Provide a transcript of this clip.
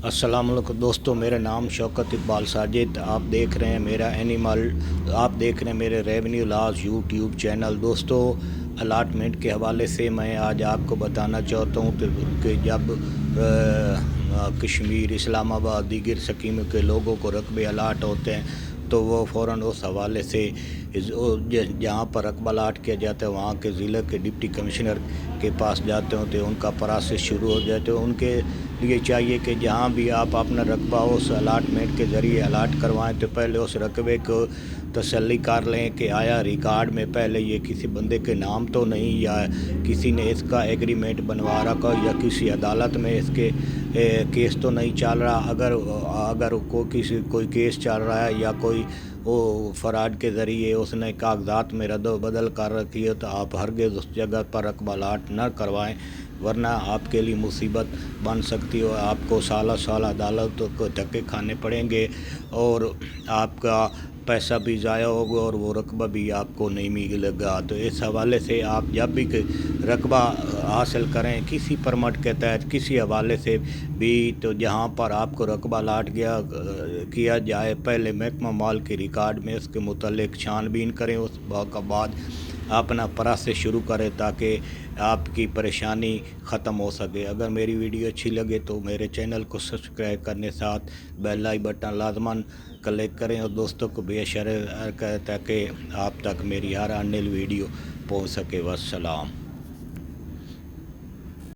अस्सलाम वालेकुम दोस्तों, मेरा नाम शौकत इकबाल साजिद। आप देख रहे हैं मेरा आप देख रहे हैं मेरे रेवेन्यू लॉज यूट्यूब चैनल। दोस्तों, अलाटमेंट के हवाले से मैं आज आपको बताना चाहता हूँ कि जब कश्मीर, इस्लामाबाद, दीगर स्कीमों के लोगों को रकबे अलाट होते हैं तो वो फ़ौरन उस हवाले से जहाँ पर रकबा अलाट किया जाता है वहाँ के ज़िले के डिप्टी कमिश्नर के पास जाते हैं तो उनका प्रोसेस शुरू हो जाते हैं। उनके लिए चाहिए कि जहाँ भी आप अपना रकबा उस अलाटमेंट के ज़रिए अलाट करवाएं तो पहले उस रकबे को तसल्ली कर लें कि आया रिकॉर्ड में पहले ये किसी बंदे के नाम तो नहीं, या किसी ने इसका एग्रीमेंट बनवा रखा, या किसी अदालत में इसके केस तो नहीं चल रहा। अगर कोई केस चल रहा है या कोई वो फ़राड के ज़रिए उसने कागजात में रद्द बदल कर रखी है तो आप हरगिज़ उस जगह पर रकबा अलाट न करवाएं, वरना आपके लिए मुसीबत बन सकती हो। आपको साल साल अदालत को धक्के खाने पड़ेंगे और आपका पैसा भी ज़ाया होगा और वो रकबा भी आपको नहीं मिलेगा। तो इस हवाले से आप जब भी रकबा हासिल करें किसी परमट के तहत किसी हवाले से भी, तो जहाँ पर आपको रकबा अलाट किया जाए पहले महकमा माल के रिकॉर्ड में इसके मुतल्लिक छानबीन करें, उस के बाद अपना प्रोसेस शुरू करें ताकि आपकी परेशानी ख़त्म हो सके। अगर मेरी वीडियो अच्छी लगे तो मेरे चैनल को सब्सक्राइब करने साथ बेल आई बटन लाजमन क्लिक करें और दोस्तों को बेशर करें ताकि आप तक मेरी हर आने वाली वीडियो पहुँच सके। वस्सलाम।